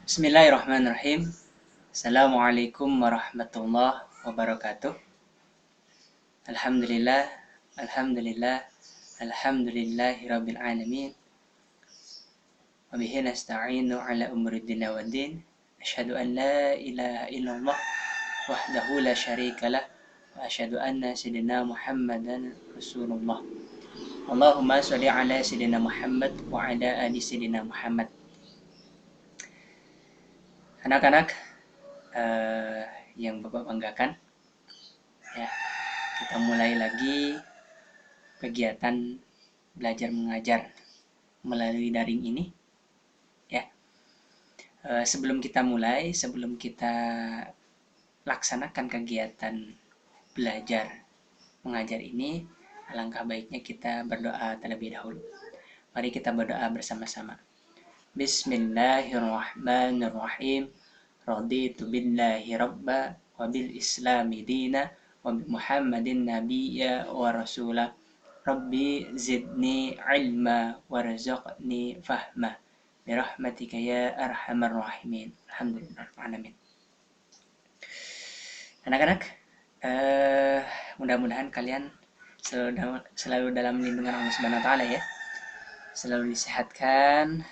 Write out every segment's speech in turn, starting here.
Bismillahirrahmanirrahim. Assalamualaikum warahmatullahi wabarakatuh. Alhamdulillah, alhamdulillah, alhamdulillahi rabbil alamin. Wa bihi nasta'inu ala umuri dunya waddin. Asyhadu an la ilaha illallah wahdahu la syarika lah wa asyhadu anna sayyidina Muhammadan Rasulullah. Allahumma shalli ala sayyidina Muhammad wa ala ali sayyidina Muhammad. Anak-anak yang Bapak banggakan, ya, kita mulai lagi kegiatan belajar mengajar melalui daring ini, ya. Sebelum kita laksanakan kegiatan belajar mengajar ini, alangkah baiknya kita berdoa terlebih dahulu. Mari kita berdoa bersama-sama. Bismillahirrahmanirrahim. Raditu billahi rabba wa bil islami dina wa bi Muhammadin nabiyya wa rasula. Rabbi zidni ilma warzuqni fahma birahmatika ya arhamar rahimin. Alhamdulillah alamin. Anak-anak, mudah-mudahan kalian selalu dalam lindungan Allah Subhanahu wa taala, ya. Selalu disehatkan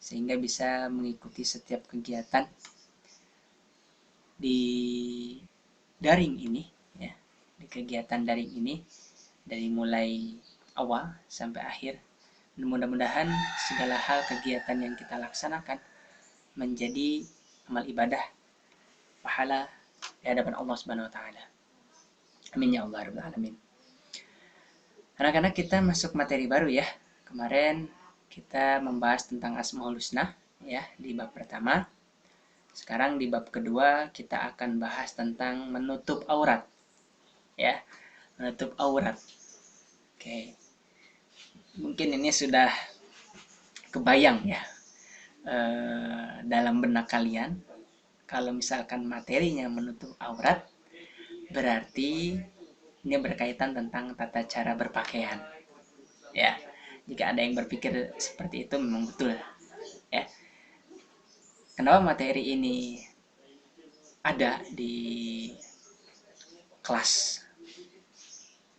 sehingga bisa mengikuti setiap kegiatan di daring ini, ya, di kegiatan daring ini dari mulai awal sampai akhir. Dan mudah-mudahan segala hal kegiatan yang kita laksanakan menjadi amal ibadah, pahala di hadapan Allah Subhanahu wa taala. Amin ya Allah rabbal alamin. Anak-anak, kita masuk materi baru, ya. Kemarin kita membahas tentang Asmaul Husna, ya, di bab pertama. Sekarang di bab kedua kita akan bahas tentang menutup aurat, ya, menutup aurat. Oke, mungkin ini sudah kebayang, ya, dalam benak kalian. Kalau misalkan materinya menutup aurat, berarti ini berkaitan tentang tata cara berpakaian, ya. Jika ada yang berpikir seperti itu, memang betul, ya. Kenapa materi ini ada di kelas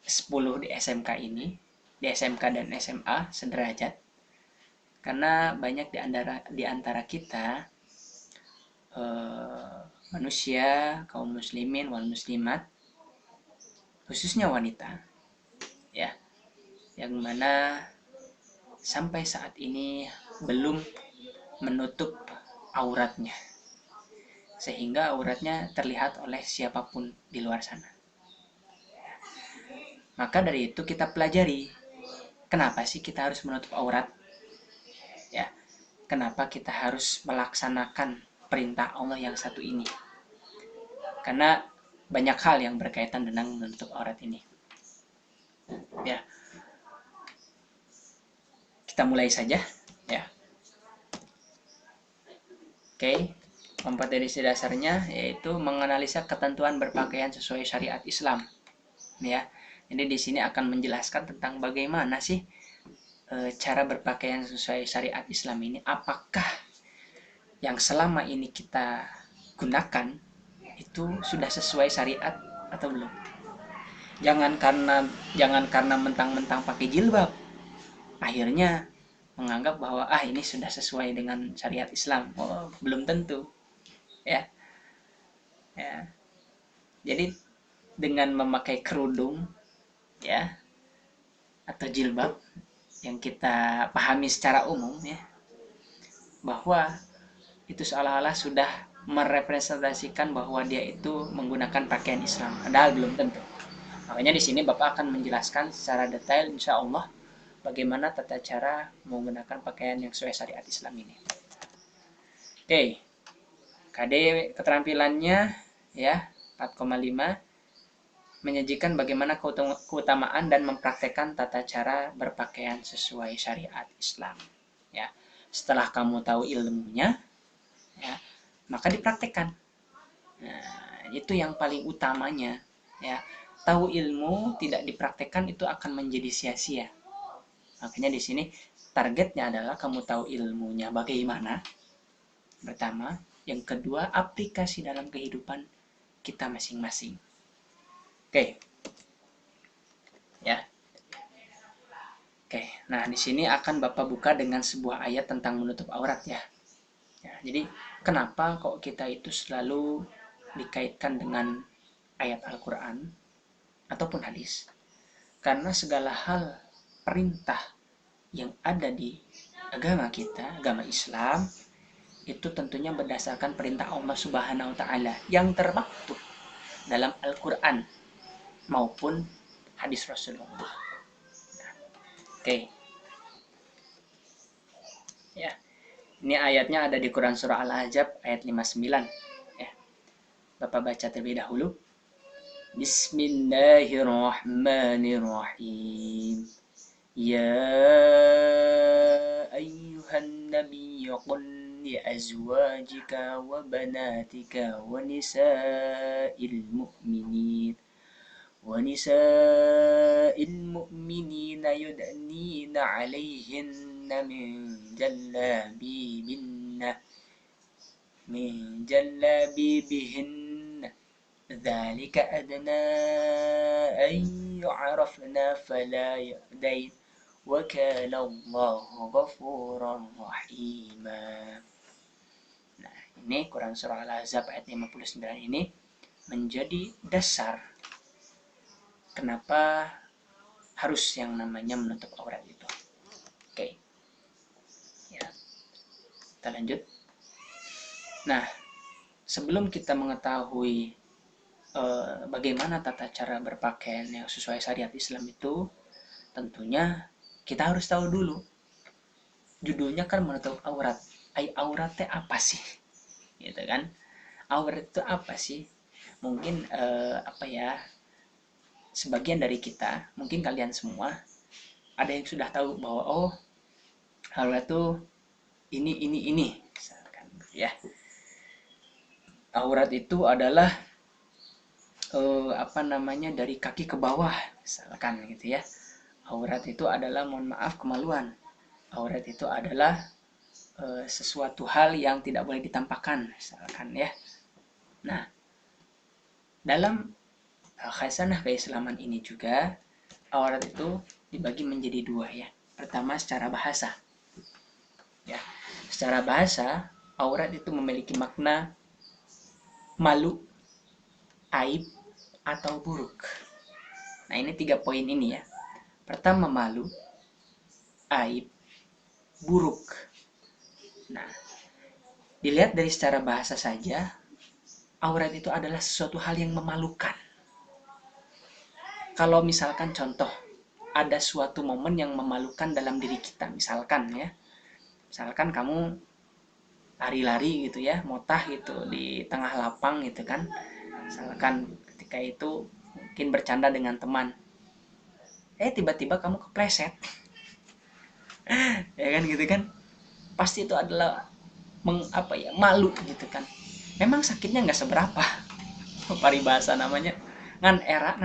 10 di SMK ini, di SMK dan SMA sederajat? Karena banyak di antara kita manusia, kaum muslimin wal muslimat, khususnya wanita, ya, yang mana sampai saat ini belum menutup auratnya, sehingga auratnya terlihat oleh siapapun di luar sana. Maka dari itu kita pelajari, kenapa sih kita harus menutup aurat, ya, kenapa kita harus melaksanakan perintah Allah yang satu ini. Karena banyak hal yang berkaitan dengan menutup aurat ini, ya. Kita mulai saja, ya. Oke, kompetensi dasarnya yaitu menganalisa ketentuan berpakaian sesuai syariat Islam, ya. Jadi di sini akan menjelaskan tentang bagaimana sih cara berpakaian sesuai syariat Islam ini. Apakah yang selama ini kita gunakan itu sudah sesuai syariat atau belum? Jangan karena mentang-mentang pakai jilbab akhirnya menganggap bahwa ini sudah sesuai dengan syariat Islam. Oh, belum tentu, ya. Ya. Jadi dengan memakai kerudung, ya, atau jilbab yang kita pahami secara umum, ya, bahwa itu seolah-olah sudah merepresentasikan bahwa dia itu menggunakan pakaian Islam, padahal belum tentu. Makanya di sini Bapak akan menjelaskan secara detail, insya Allah, bagaimana tata cara menggunakan pakaian yang sesuai syariat Islam ini. Oke, KD keterampilannya, ya, 4,5, menyajikan bagaimana keutamaan dan mempraktekkan tata cara berpakaian sesuai syariat Islam, ya. Setelah kamu tahu ilmunya, ya, maka dipraktekkan. Nah, itu yang paling utamanya, ya. Tahu ilmu tidak dipraktekkan itu akan menjadi sia-sia. Makanya di sini targetnya adalah kamu tahu ilmunya bagaimana, pertama. Yang kedua, aplikasi dalam kehidupan kita masing-masing. Oke. Ya. Oke. Nah, di sini akan Bapak buka dengan sebuah ayat tentang menutup aurat ya. Ya, jadi kenapa kok kita itu selalu dikaitkan dengan ayat Al-Qur'an ataupun hadis? Karena segala hal perintah yang ada di agama kita, agama Islam, itu tentunya berdasarkan perintah Allah Subhanahu wa taala yang termaktub dalam Al-Qur'an maupun hadis Rasulullah. Oke. Ya. Ini ayatnya ada di Quran surah Al-Ahzab ayat 59. Ya. Bapak baca terlebih dahulu. Bismillahirrahmanirrahim. Ya ayyuhan nabiy qul li azwajika wa banatika wa nisa'il mu'minin yudnina 'alaihinna min jallabibihinna dzalika adna an yu'rafna fala yu'dain wa kana Allahu ghafuran rahima. Nah, ini Quran surah Al-Ahzab ayat 59 ini menjadi dasar kenapa harus yang namanya menutup aurat itu. Oke. Ya. Kita lanjut. Nah, sebelum kita mengetahui bagaimana tata cara berpakaian yang sesuai syariat Islam itu, tentunya kita harus tahu dulu. Judulnya kan menutup aurat. Auratnya apa sih? Gitu kan? Aurat itu apa sih? Mungkin sebagian dari kita, mungkin kalian semua ada yang sudah tahu bahwa aurat itu ini misalkan ya. Aurat itu adalah dari kaki ke bawah misalkan gitu ya. Aurat itu adalah, mohon maaf, kemaluan. Aurat itu adalah sesuatu hal yang tidak boleh ditampakkan misalkan ya. Nah, dalam khasanah keislaman ini juga aurat itu dibagi menjadi dua ya. Pertama, secara bahasa. Ya, secara bahasa aurat itu memiliki makna malu, aib, atau buruk. Nah, ini 3 poin ini ya. Pertama, malu, aib, buruk. Nah, dilihat dari secara bahasa saja, aurat itu adalah sesuatu hal yang memalukan. Kalau misalkan contoh, ada suatu momen yang memalukan dalam diri kita, misalkan kamu lari-lari gitu ya, motah gitu di tengah lapang gitu kan. Misalkan ketika itu mungkin bercanda dengan teman, tiba-tiba kamu kepleset. Ya kan gitu kan, pasti itu adalah malu gitu kan. Memang sakitnya nggak seberapa, paribasa namanya ngan era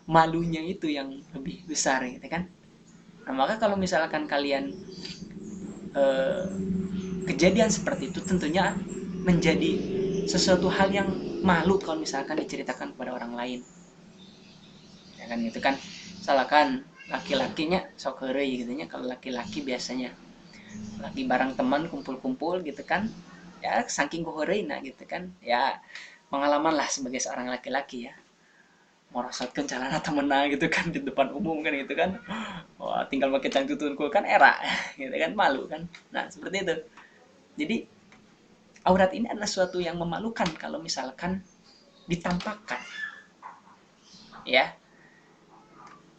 malunya itu yang lebih besar gitu kan. Nah, maka kalau misalkan kalian kejadian seperti itu, tentunya menjadi sesuatu hal yang malu kalau misalkan diceritakan kepada orang lain. Ya kan gitu kan. Misalkan laki-lakinya sok heureuy gitu nya, kalau laki-laki biasanya lagi bareng teman kumpul-kumpul gitu kan. Ya saking kuheureuna gitu kan. Ya pengalaman lah sebagai seorang laki-laki ya. Merosotkan celana temenna gitu kan di depan umum kan gitu kan. Wah, tinggal pakai cangcutun kan era gitu kan, malu kan. Nah, seperti itu. Jadi aurat ini adalah sesuatu yang memalukan kalau misalkan ditampakkan. Ya.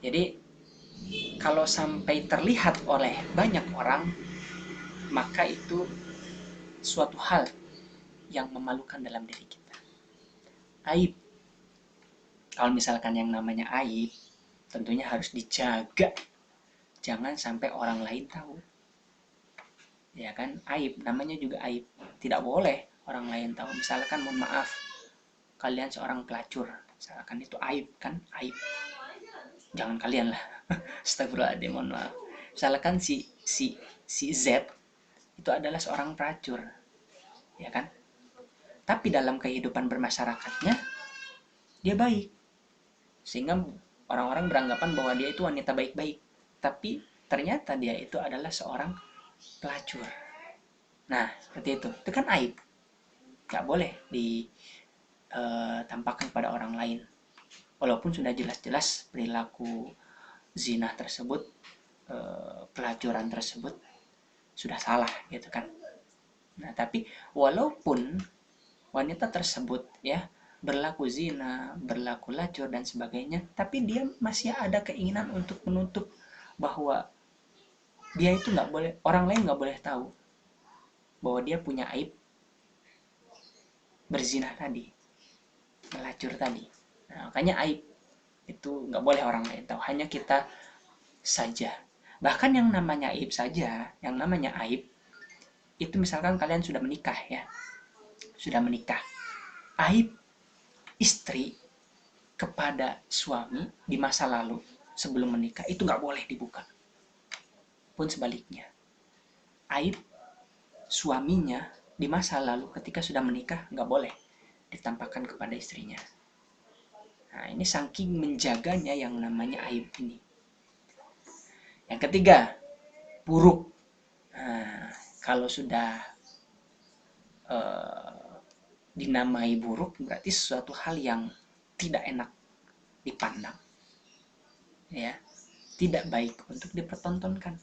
Jadi kalau sampai terlihat oleh banyak orang, maka itu suatu hal yang memalukan dalam diri kita. Aib. Kalau misalkan yang namanya aib, tentunya harus dijaga. Jangan sampai orang lain tahu. Ya kan, aib, namanya juga aib. Tidak boleh orang lain tahu. Misalkan, mohon maaf, kalian seorang pelacur. Misalkan itu aib kan, aib. Jangan kalian lah. Astagfirullahaladzim, mohon maaf. Misalkan si Z itu adalah seorang pelacur. ya kan? Tapi dalam kehidupan bermasyarakatnya dia baik, sehingga orang-orang beranggapan bahwa dia itu wanita baik-baik, tapi ternyata dia itu adalah seorang pelacur. Nah, seperti itu kan aib, nggak boleh ditampakkan pada orang lain, walaupun sudah jelas-jelas perilaku zina tersebut, pelacuran tersebut sudah salah gitu kan. Nah, tapi walaupun wanita tersebut ya berlaku zina, berlaku lacur dan sebagainya, tapi dia masih ada keinginan untuk menutup bahwa dia itu nggak boleh, orang lain nggak boleh tahu bahwa dia punya aib berzina tadi, melacur tadi. Nah, makanya aib itu nggak boleh orang lain tahu, hanya kita saja. Bahkan yang namanya aib saja, yang namanya aib itu misalkan kalian sudah menikah ya, sudah menikah, aib istri kepada suami di masa lalu sebelum menikah itu nggak boleh dibuka. Pun sebaliknya, aib suaminya di masa lalu ketika sudah menikah nggak boleh ditampakkan kepada istrinya. Nah, ini saking menjaganya yang namanya aib ini. Yang ketiga, buruk. Nah, kalau sudah dinamai buruk berarti sesuatu hal yang tidak enak dipandang, ya, tidak baik untuk dipertontonkan.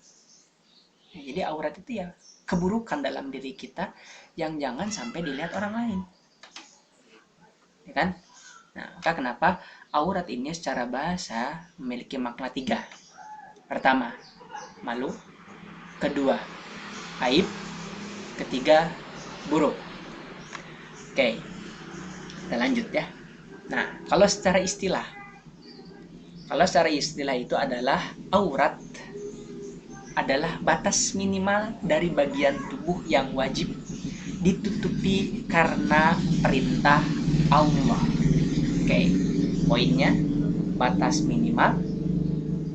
Nah, jadi aurat itu ya keburukan dalam diri kita yang jangan sampai dilihat orang lain, ya kan? Nah, maka kenapa aurat ini secara bahasa memiliki makna 3. Pertama, malu. Kedua, aib. Ketiga, buruk. Oke, kita lanjut ya. Nah, kalau secara istilah itu adalah aurat adalah batas minimal dari bagian tubuh yang wajib ditutupi karena perintah Allah. Oke, poinnya, batas minimal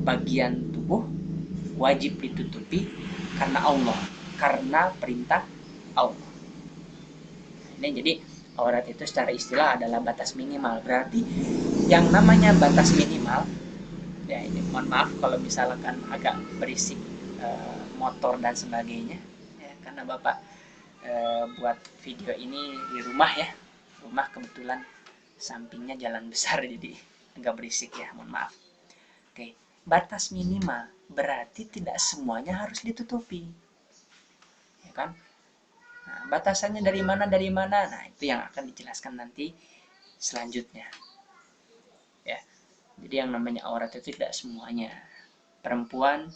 bagian tubuh wajib ditutupi karena Allah, karena perintah Allah. Ini jadi aurat itu secara istilah adalah batas minimal. Berarti yang namanya batas minimal, ya ini mohon maaf kalau misalkan agak berisik motor dan sebagainya, ya, karena Bapak buat video ini di rumah ya, rumah kebetulan sampingnya jalan besar jadi agak berisik ya, mohon maaf. Oke, batas minimal berarti tidak semuanya harus ditutupi, ya kan? Nah, batasannya dari mana? Nah, itu yang akan dijelaskan nanti selanjutnya. Ya. Jadi yang namanya aurat itu tidak semuanya. Perempuan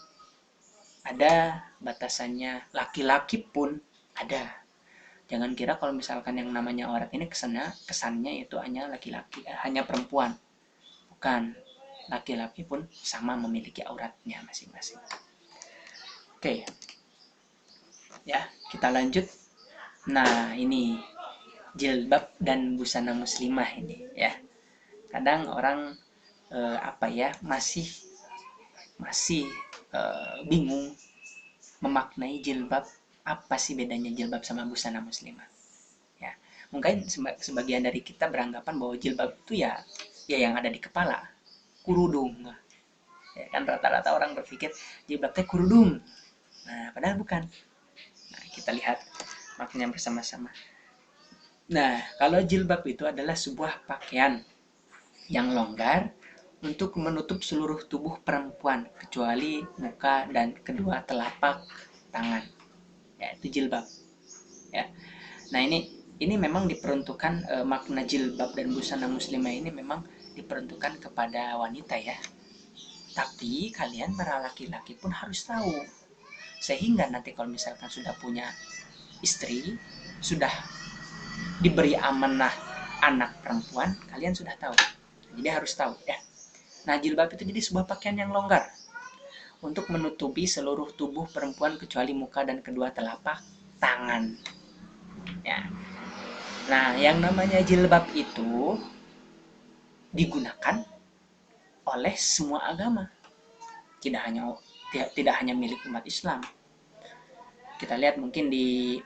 ada batasannya, laki-laki pun ada. Jangan kira kalau misalkan yang namanya aurat ini kesannya itu hanya laki-laki, hanya perempuan. Bukan. Laki-laki pun sama memiliki auratnya masing-masing. Oke. Ya, kita lanjut. Nah, ini jilbab dan busana muslimah ini ya. Kadang orang masih bingung memaknai jilbab, apa sih bedanya jilbab sama busana muslimah. Ya, mungkin sebagian dari kita beranggapan bahwa jilbab itu ya yang ada di kepala, kurudung. Ya kan, rata-rata orang berpikir jilbabnya kurudung. Nah, padahal bukan. Nah, kita lihat maknanya bersama-sama. Nah, kalau jilbab itu adalah sebuah pakaian yang longgar untuk menutup seluruh tubuh perempuan kecuali muka dan kedua telapak tangan, yaitu jilbab. Ya. Nah, ini memang diperuntukkan, makna jilbab dan busana muslimah ini memang diperuntukkan kepada wanita ya. Tapi kalian para laki-laki pun harus tahu, sehingga nanti kalau misalkan sudah punya istri, sudah diberi amanah anak perempuan, kalian sudah tahu. Jadi harus tahu ya. Nah, jilbab itu jadi sebuah pakaian yang longgar untuk menutupi seluruh tubuh perempuan kecuali muka dan kedua telapak tangan. Ya. Nah, yang namanya jilbab itu digunakan oleh semua agama. Tidak hanya milik umat Islam. Kita lihat mungkin di